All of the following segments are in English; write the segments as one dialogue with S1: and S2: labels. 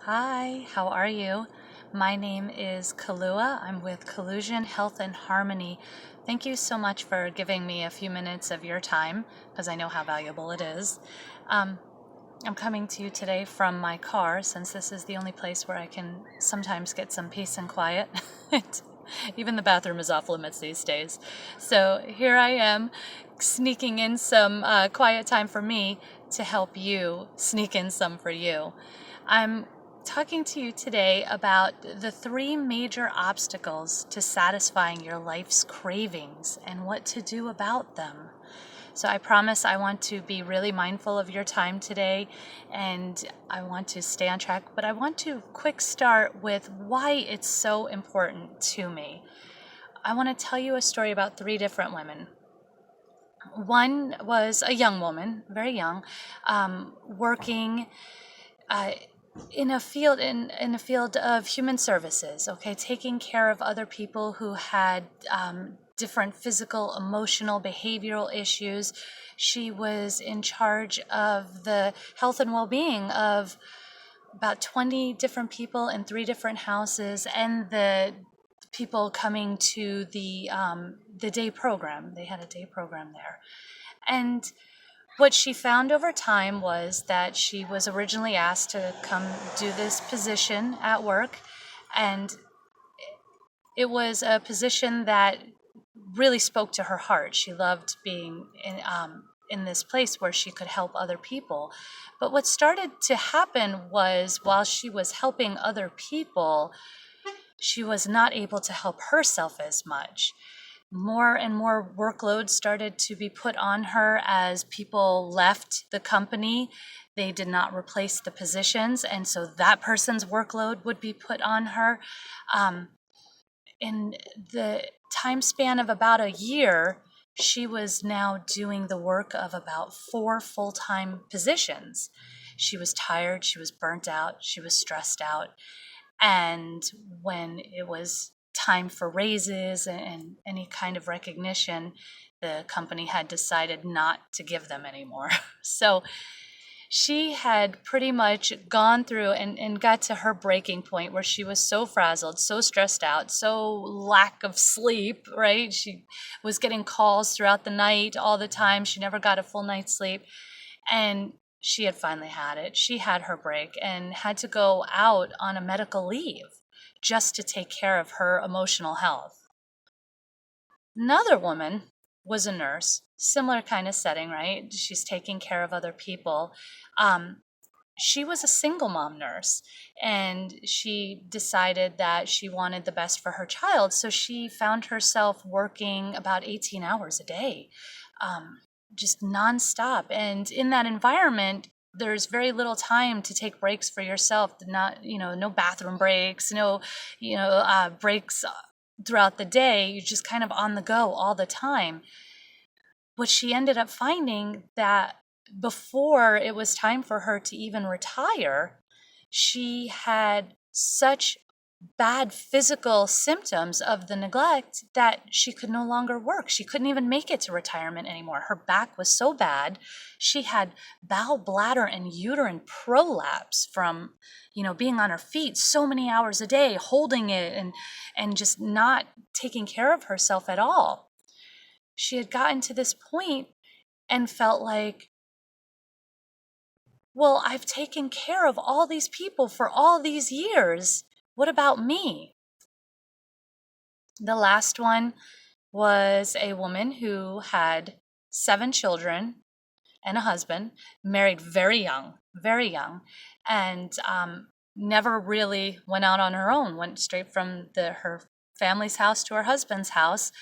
S1: Hi, how are you? My name is Kalua. I'm with Collusion Health and Harmony. Thank you so much for giving me a few minutes of your time because I know how valuable it is. Um, I'm coming to you today from my car since this is the only place where I can sometimes get some peace and quiet. Even the bathroom is off limits these days. So here I am sneaking in some quiet time for me to help you sneak in some for you. I'm talking to you today about the three major obstacles to satisfying your life's cravings and what to do about them. So I promise I want to be really mindful of your time today and I want to stay on track, but I want to quick start with why it's so important to me. I want to tell you a story about three different women. One was a young woman, very young, working uh, in a field of human services, okay, taking care of other people who had different physical, emotional, behavioral issues. She was in charge of the health and well-being of about 20 different people in three different houses, and the people coming to the day program. They had a day program there, and what she found over time was that she was originally asked to come do this position at work, and it was a position that really spoke to her heart. She loved being in this place where she could help other people. But what started to happen was while she was helping other people, she was not able to help herself as much. More and more workload started to be put on her as people left the company. They did not replace the positions, and so that person's workload would be put on her. In the time span of about a year, she was now doing the work of about 4 full-time positions. She was tired, she was burnt out, she was stressed out. And when it was time for raises and any kind of recognition, the company had decided not to give them anymore. So she had pretty much gone through and got to her breaking point where she was so frazzled, so stressed out, so lack of sleep, right? She was getting calls throughout the night all the time. She never got a full night's sleep. And she had finally had it. She had her break and had to go out on a medical leave just to take care of her emotional health. Another woman was a nurse, similar kind of setting, right? She's taking care of other people. Um, she was a single mom nurse, and she decided that she wanted the best for her child. So she found herself working about 18 hours a day, um, just nonstop. And in that environment, there's very little time to take breaks for yourself. Not, no bathroom breaks, no, breaks throughout the day. You're just kind of on the go all the time. What she ended up finding that before it was time for her to even retire, she had such bad physical symptoms of the neglect that she could no longer work. She couldn't even make it to retirement anymore. Her back was so bad. She had bowel, bladder, and uterine prolapse from, being on her feet so many hours a day, holding it and just not taking care of herself at all. She had gotten to this point and felt like, well, I've taken care of all these people for all these years. What about me? The last one was a woman who had 7 children and a husband, married very young, and never really went out on her own, went straight from her family's house to her husband's house,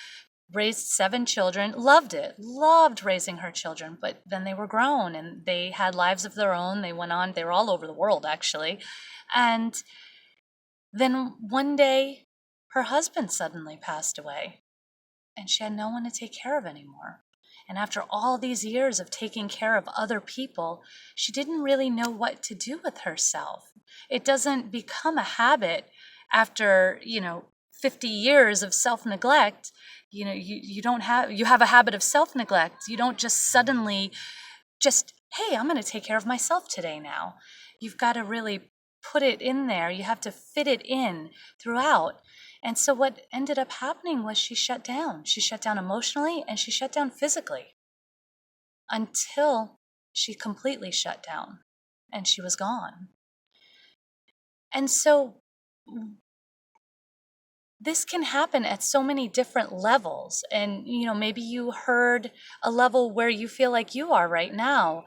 S1: raised 7 children, loved it, loved raising her children, but then they were grown and they had lives of their own. They went on, they were all over the world actually. And then one day her husband suddenly passed away and she had no one to take care of anymore. And after all these years of taking care of other people, she didn't really know what to do with herself. It doesn't become a habit after, 50 years of self-neglect. You have a habit of self-neglect. You don't just suddenly hey, I'm going to take care of myself today now. You've got to really put it in there. You have to fit it in throughout. And so what ended up happening was she shut down. She shut down emotionally and she shut down physically until she completely shut down and she was gone. And so this can happen at so many different levels. And, maybe you heard a level where you feel like you are right now.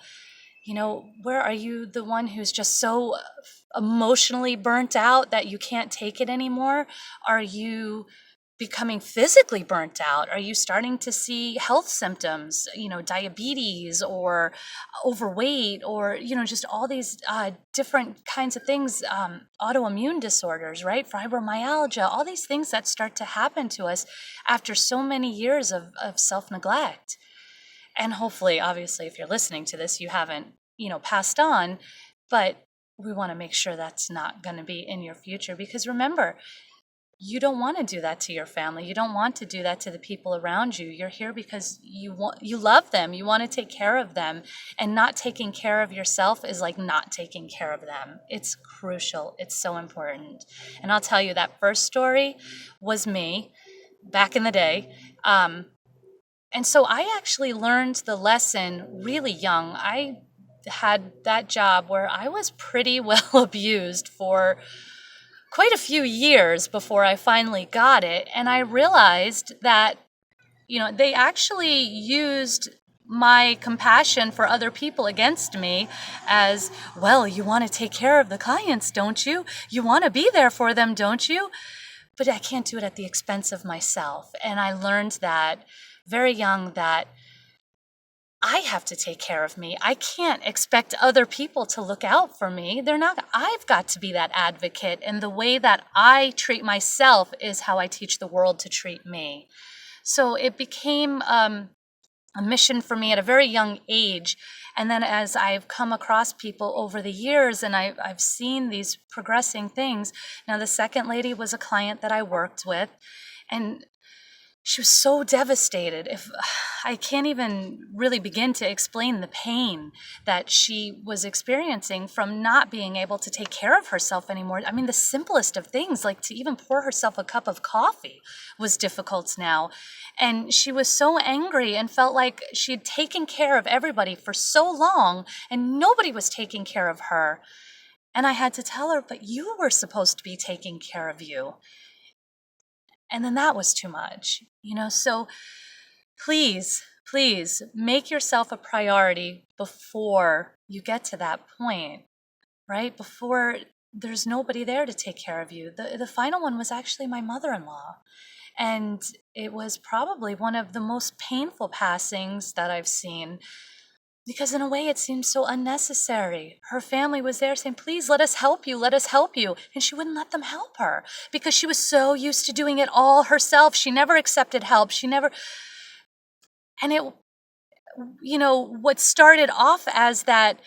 S1: Where are you the one who's just so emotionally burnt out that you can't take it anymore? Are you becoming physically burnt out? Are you starting to see health symptoms, diabetes or overweight or, just all these different kinds of things, autoimmune disorders, right? Fibromyalgia, all these things that start to happen to us after so many years of self-neglect. And hopefully, obviously, if you're listening to this, you haven't, passed on, but we want to make sure that's not going to be in your future, because remember, you don't want to do that to your family. You don't want to do that to the people around you. You're here because you love them. You want to take care of them, and not taking care of yourself is like not taking care of them. It's crucial. It's so important. And I'll tell you, that first story was me back in the day. And so I actually learned the lesson really young. I had that job where I was pretty well abused for quite a few years before I finally got it. And I realized that, they actually used my compassion for other people against me as, well, you want to take care of the clients, don't you? You want to be there for them, don't you? But I can't do it at the expense of myself. And I learned that very young, that I have to take care of me. I can't expect other people to look out for me. I've got to be that advocate. And the way that I treat myself is how I teach the world to treat me. So it became a mission for me at a very young age. And then as I've come across people over the years and I've seen these progressing things. Now, the second lady was a client that I worked with, and she was so devastated. If I can't even really begin to explain the pain that she was experiencing from not being able to take care of herself anymore. I mean, the simplest of things, like to even pour herself a cup of coffee, was difficult now. And she was so angry and felt like she had taken care of everybody for so long and nobody was taking care of her. And I had to tell her, but you were supposed to be taking care of you. And then that was too much, so please make yourself a priority before you get to that point, right? Before there's nobody there to take care of you. The final one was actually my mother-in-law. And it was probably one of the most painful passings that I've seen, because in a way it seemed so unnecessary. Her family was there saying, please let us help you, let us help you. And she wouldn't let them help her because she was so used to doing it all herself. She never accepted help. And it, what started off as that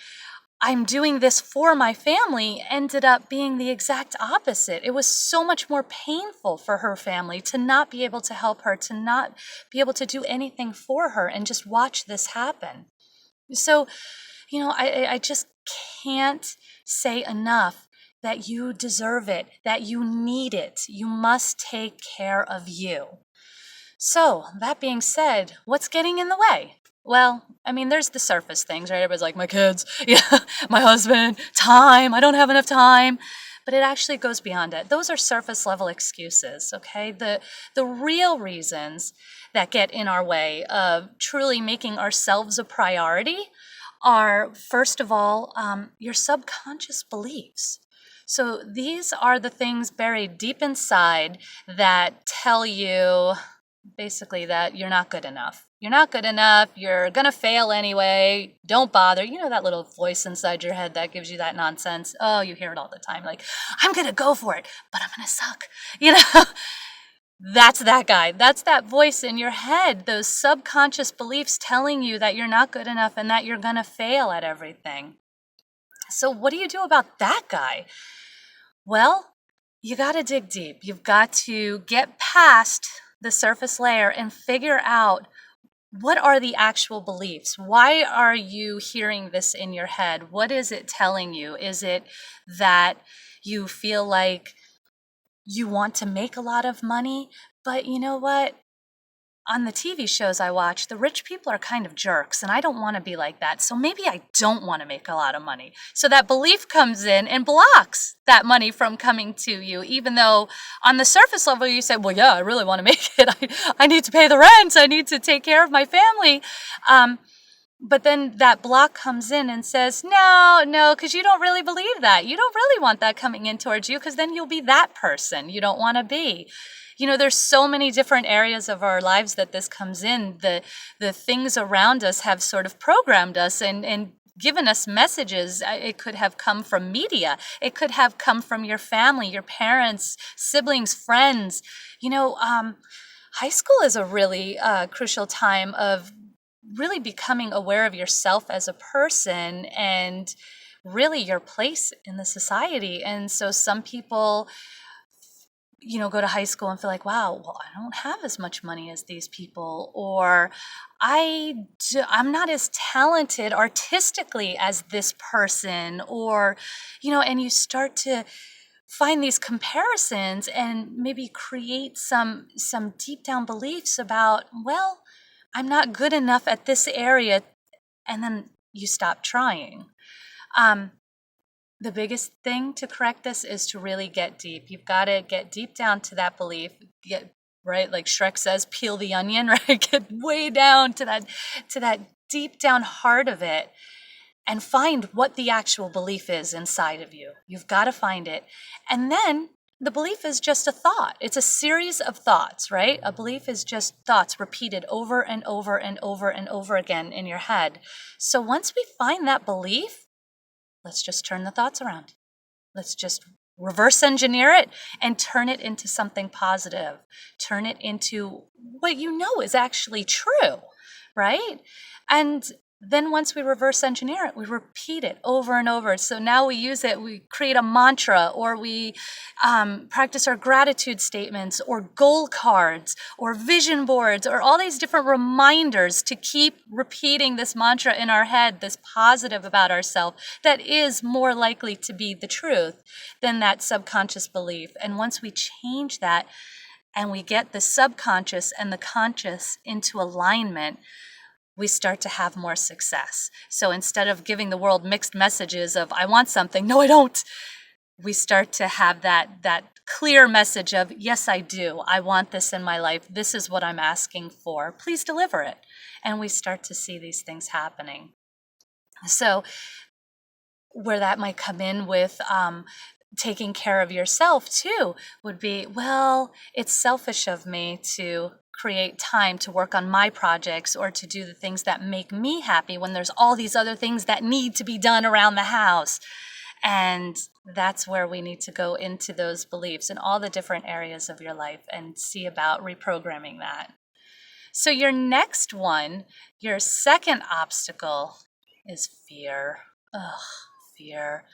S1: I'm doing this for my family ended up being the exact opposite. It was so much more painful for her family to not be able to help her, to not be able to do anything for her, and just watch this happen. So, I just can't say enough that you deserve it, that you need it. You must take care of you. So, that being said, what's getting in the way? Well, I mean, there's the surface things, right? Everybody's like, my kids, my husband, time, I don't have enough time. But it actually goes beyond it. Those are surface level excuses, okay? The real reasons that get in our way of truly making ourselves a priority are, first of all, your subconscious beliefs. So these are the things buried deep inside that tell you basically that you're not good enough. You're not good enough. You're going to fail anyway. Don't bother. That little voice inside your head that gives you that nonsense. Oh, you hear it all the time. Like, I'm going to go for it, but I'm going to suck. That's that guy. That's that voice in your head. Those subconscious beliefs telling you that you're not good enough and that you're going to fail at everything. So what do you do about that guy? Well, you got to dig deep. You've got to get past the surface layer and figure out what are the actual beliefs? Why are you hearing this in your head? What is it telling you? Is it that you feel like you want to make a lot of money, but you know what? On the TV shows I watch, the rich people are kind of jerks, and I don't want to be like that. So maybe I don't want to make a lot of money. So that belief comes in and blocks that money from coming to you, even though on the surface level you say, well, yeah, I really want to make it. I need to pay the rent. I need to take care of my family. But then that block comes in and says, no, because you don't really believe that. You don't really want that coming in towards you, because then you'll be that person you don't want to be. There's so many different areas of our lives that this comes in. The things around us have sort of programmed us and given us messages. It could have come from media. It could have come from your family, your parents, siblings, friends. High school is a really crucial time of really becoming aware of yourself as a person and really your place in the society. And so some people go to high school and feel like, wow, well, I don't have as much money as these people, or I'm not as talented artistically as this person, or, and you start to find these comparisons and maybe create some deep down beliefs about, well, I'm not good enough at this area, and then you stop trying. The biggest thing to correct this is to really get deep. You've got to get deep down to that belief. Right, like Shrek says, peel the onion, right? Get way down to that deep down heart of it and find what the actual belief is inside of you. You've got to find it. And then the belief is just a thought. It's a series of thoughts, right? A belief is just thoughts repeated over and over and over and over again in your head. So once we find that belief, let's just turn the thoughts around. Let's just reverse engineer it and turn it into something positive. Turn it into what you know is actually true, right? And then once we reverse engineer it, we repeat it over and over. So now we use it, we create a mantra, or we practice our gratitude statements, or goal cards, or vision boards, or all these different reminders to keep repeating this mantra in our head, this positive about ourselves that is more likely to be the truth than that subconscious belief. And once we change that and we get the subconscious and the conscious into alignment, we start to have more success. So instead of giving the world mixed messages of, I want something, no, I don't, we start to have that clear message of, yes, I do. I want this in my life. This is what I'm asking for. Please deliver it. And we start to see these things happening. So where that might come in with taking care of yourself too would be, well, it's selfish of me to create time to work on my projects or to do the things that make me happy when there's all these other things that need to be done around the house. And that's where we need to go into those beliefs in all the different areas of your life and see about reprogramming that. So your next one, your second obstacle, is fear. Fear.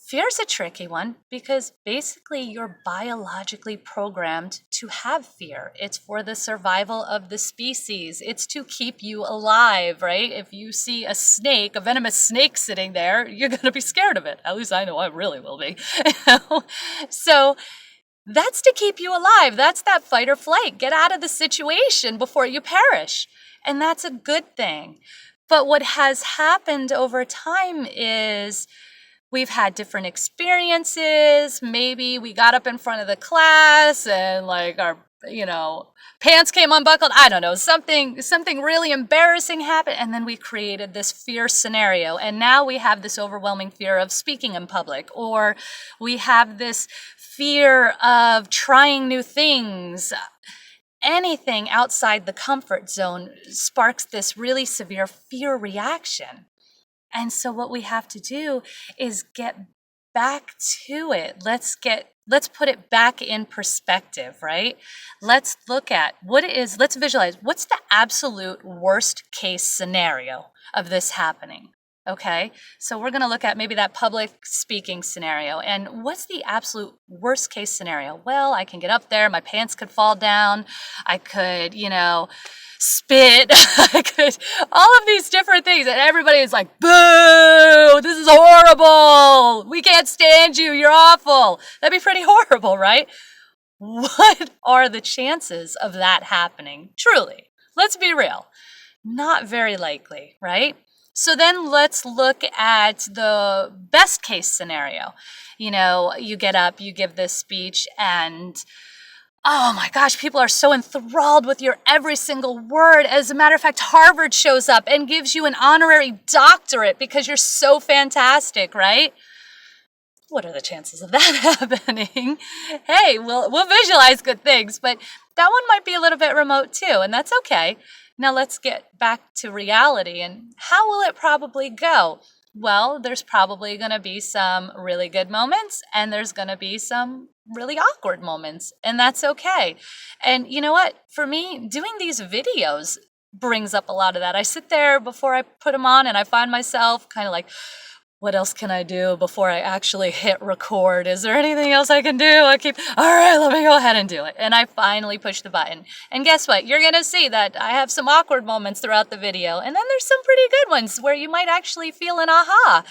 S1: Fear's a tricky one because basically you're biologically programmed to have fear. It's for the survival of the species. It's to keep you alive, right? If you see a snake, a venomous snake sitting there, you're going to be scared of it. At least I know I really will be. So that's to keep you alive. That's that fight or flight. Get out of the situation before you perish. And that's a good thing. But what has happened over time is we've had different experiences. Maybe we got up in front of the class and like our, pants came unbuckled. I don't know, something really embarrassing happened. And then we created this fear scenario. And now we have this overwhelming fear of speaking in public, or we have this fear of trying new things. Anything outside the comfort zone sparks this really severe fear reaction. And so what we have to do is get back to it. Let's put it back in perspective, right? Let's look at let's visualize what's the absolute worst case scenario of this happening. Okay, so we're going to look at maybe that public speaking scenario. And what's the absolute worst case scenario? Well, I can get up there, my pants could fall down, I could, spit, I could, all of these different things. And everybody is like, boo, this is horrible. We can't stand you. You're awful. That'd be pretty horrible, right? What are the chances of that happening? Truly, let's be real. Not very likely, right? So then let's look at the best case scenario. You get up, you give this speech, and oh my gosh, people are so enthralled with your every single word. As a matter of fact, Harvard shows up and gives you an honorary doctorate because you're so fantastic, right? What are the chances of that happening? Hey, we'll visualize good things, but that one might be a little bit remote too, and that's okay. Now let's get back to reality, and how will it probably go? Well, there's probably going to be some really good moments, and there's going to be some really awkward moments, and that's okay. And you know what? For me, doing these videos brings up a lot of that. I sit there before I put them on, and I find myself kind of like, what else can I do before I actually hit record? Is there anything else I can do? All right, let me go ahead and do it. And I finally push the button. And guess what? You're going to see that I have some awkward moments throughout the video. And then there's some pretty good ones where you might actually feel an aha.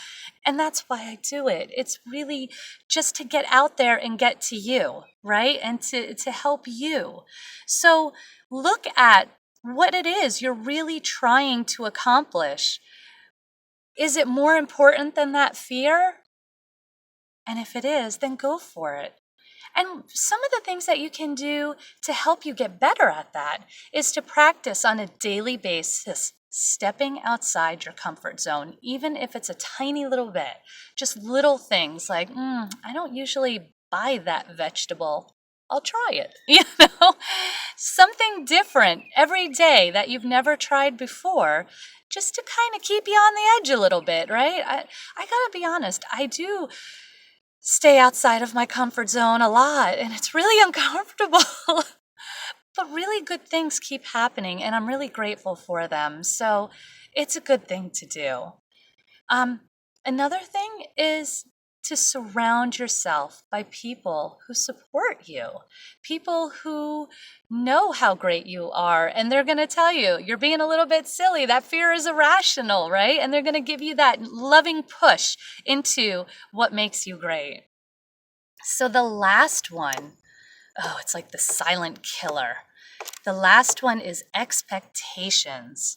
S1: And that's why I do it. It's really just to get out there and get to you, right? And to help you. So look at what it is you're really trying to accomplish. Is it more important than that fear? And if it is, then go for it. And some of the things that you can do to help you get better at that is to practice on a daily basis, stepping outside your comfort zone, even if it's a tiny little bit. Just little things like, I don't usually buy that vegetable. I'll try it. Something different every day that you've never tried before, just to kind of keep you on the edge a little bit, right? I gotta be honest, I do stay outside of my comfort zone a lot, and it's really uncomfortable. But really good things keep happening, and I'm really grateful for them. So it's a good thing to do. Another thing is to surround yourself by people who support you, people who know how great you are, and they're going to tell you, you're being a little bit silly. That fear is irrational, right? And they're going to give you that loving push into what makes you great. So the last one, it's like the silent killer. The last one is expectations.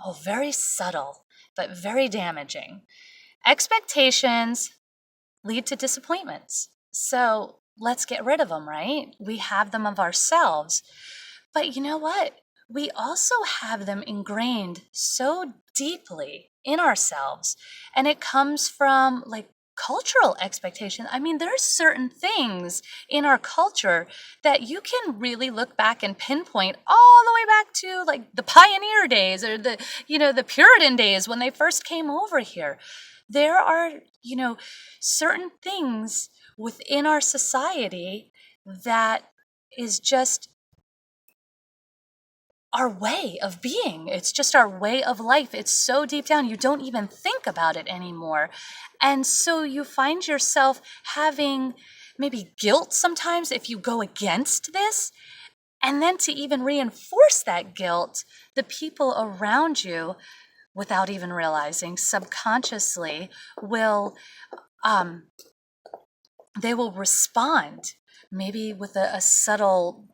S1: Oh, very subtle, but very damaging. Expectations lead to disappointments. So let's get rid of them, right? We have them of ourselves. But you know what? We also have them ingrained so deeply in ourselves. And it comes from cultural expectation. I mean, there's certain things in our culture that you can really look back and pinpoint all the way back to the pioneer days or the Puritan days when they first came over here. There are, certain things within our society that is just our way of being. It's just our way of life. It's so deep down, you don't even think about it anymore. And so you find yourself having maybe guilt sometimes if you go against this. And then to even reinforce that guilt, the people around you, without even realizing, subconsciously will they will respond maybe with a subtle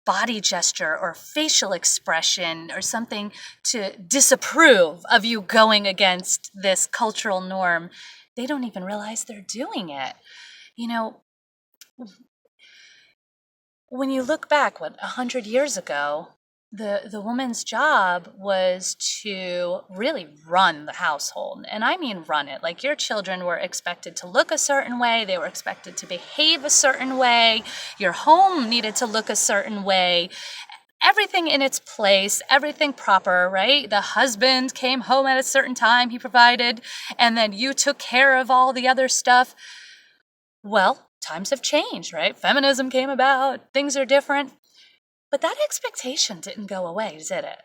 S1: body gesture or facial expression or something to disapprove of you going against this cultural norm. They don't even realize they're doing it. When you look back, 100 years ago, the woman's job was to really run the household. And I mean run it. Like your children were expected to look a certain way. They were expected to behave a certain way. Your home needed to look a certain way. Everything in its place, everything proper, right? The husband came home at a certain time, he provided, and then you took care of all the other stuff. Well, times have changed, right? Feminism came about, things are different. But that expectation didn't go away, did it?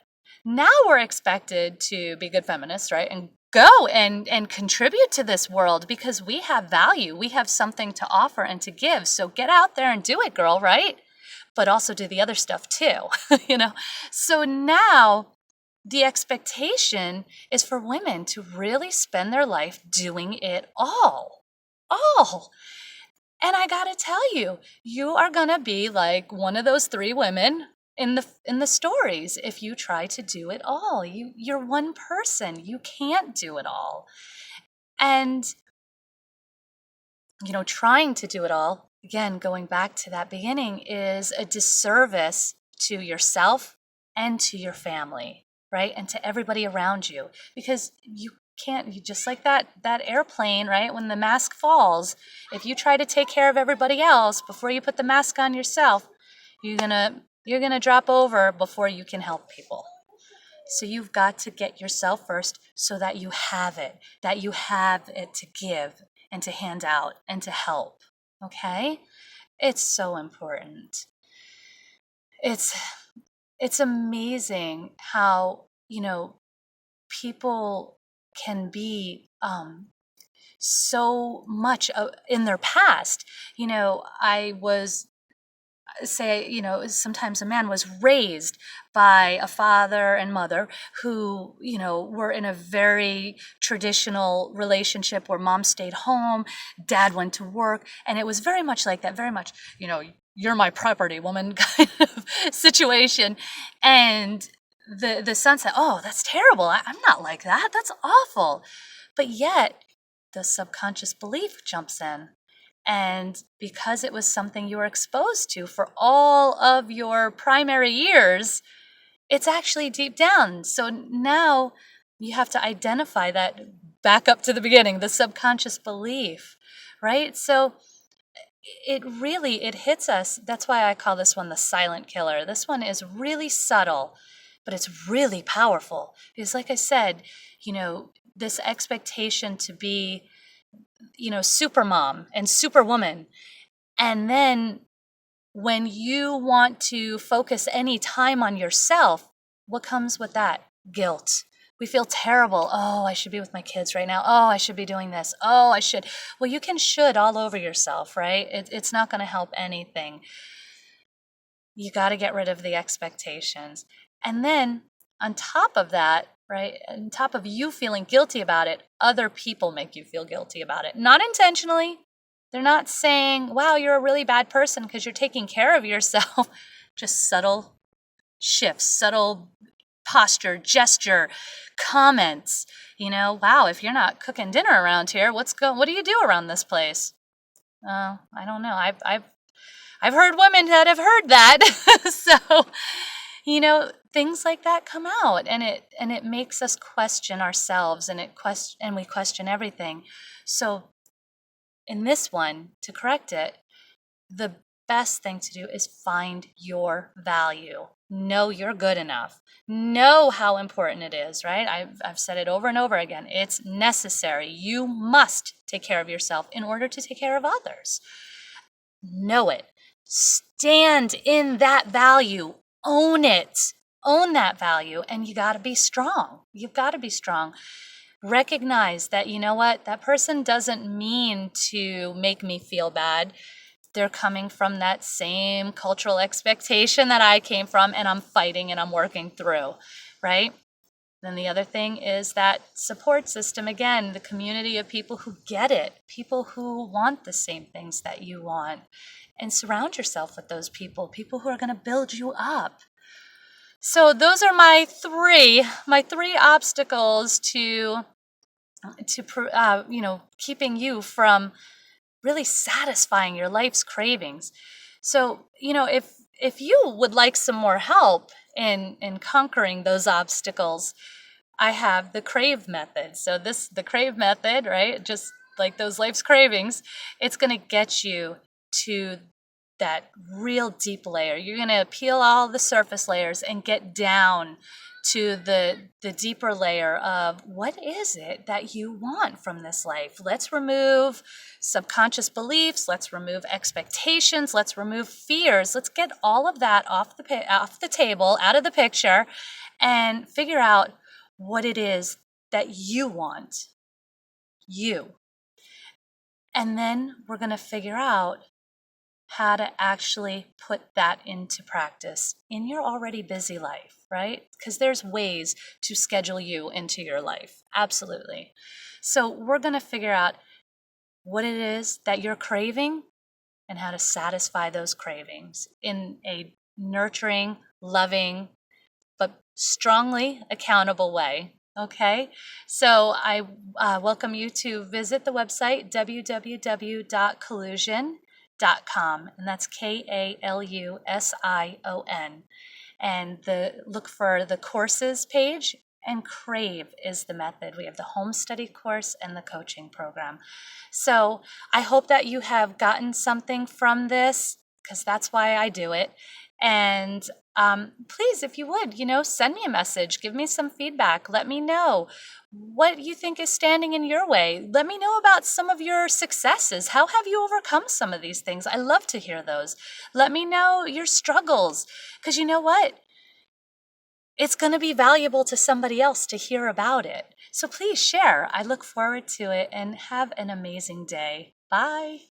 S1: Now we're expected to be good feminists, right? And go and contribute to this world because we have value. We have something to offer and to give. So get out there and do it, girl, right? But also do the other stuff too, you know? So now the expectation is for women to really spend their life doing it all. All. And I gotta tell you, you are gonna be like one of those three women in the stories if you try to do it all. You're one person. You can't do it all. And trying to do it all, again, going back to that beginning, is a disservice to yourself and to your family, right? And to everybody around you, because you can't, you just like that airplane, right? When the mask falls, if you try to take care of everybody else before you put the mask on yourself, you're gonna drop over before you can help people. So you've got to get yourself first so that you have it to give and to hand out and to help. Okay? It's so important. It's amazing how, people can be so much in their past. I was sometimes a man was raised by a father and mother who, were in a very traditional relationship where mom stayed home, dad went to work, and it was very much like that, very much, you're my property, woman kind of situation. And the son said, oh, that's terrible. I'm not like that. That's awful. But yet the subconscious belief jumps in. And because it was something you were exposed to for all of your primary years, it's actually deep down. So now you have to identify that back up to the beginning, the subconscious belief, right? So it hits us. That's why I call this one the silent killer. This one is really subtle, but it's really powerful. Because like I said, this expectation to be super mom and superwoman. And then when you want to focus any time on yourself, what comes with that? Guilt. We feel terrible. Oh, I should be with my kids right now. Oh, I should be doing this. Oh, I should. Well, you can should all over yourself, right? It's not going to help anything. You got to get rid of the expectations. And then on top of that, right, on top of you feeling guilty about it, other people make you feel guilty about it. Not intentionally. They're not saying, wow, you're a really bad person because you're taking care of yourself. Just subtle shifts, subtle posture, gesture, comments. Wow, if you're not cooking dinner around here, what do you do around this place? I don't know. I've heard women that have heard that. So, things like that come out, and it makes us question ourselves, and we question everything. So in this one, to correct it, the best thing to do is find your value. Know you're good enough. Know how important it is, right? I've said it over and over again. It's necessary. You must take care of yourself in order to take care of others. Know it. Stand in that value. Own it. Own that value. And you got to be strong. You've got to be strong. Recognize that, that person doesn't mean to make me feel bad. They're coming from that same cultural expectation that I came from, and I'm fighting and I'm working through, right? Then the other thing is that support system, again, the community of people who get it, people who want the same things that you want, and surround yourself with those people who are going to build you up. So those are my three obstacles to keeping you from really satisfying your life's cravings. So, if you would like some more help in conquering those obstacles, I have the crave method. So the crave method, right? Just like those life's cravings, it's going to get you to that real deep layer. You're going to peel all the surface layers and get down to the deeper layer of what is it that you want from this life. Let's remove subconscious beliefs. Let's remove expectations. Let's remove fears. Let's get all of that off the table, out of the picture, and figure out what it is that you want. You. And then we're going to figure out how to actually put that into practice in your already busy life, right? Because there's ways to schedule you into your life. Absolutely. So we're going to figure out what it is that you're craving and how to satisfy those cravings in a nurturing, loving, but strongly accountable way. Okay, so I welcome you to visit the website www.kalusion.com, and that's KALUSION. And look for the courses page, and Crave is the method. We have the home study course and the coaching program. So I hope that you have gotten something from this, because that's why I do it. And please, if you would, send me a message, give me some feedback, let me know what you think is standing in your way. Let me know about some of your successes. How have you overcome some of these things? I love to hear those. Let me know your struggles, because you know what? It's going to be valuable to somebody else to hear about it. So please share. I look forward to it, and have an amazing day. Bye.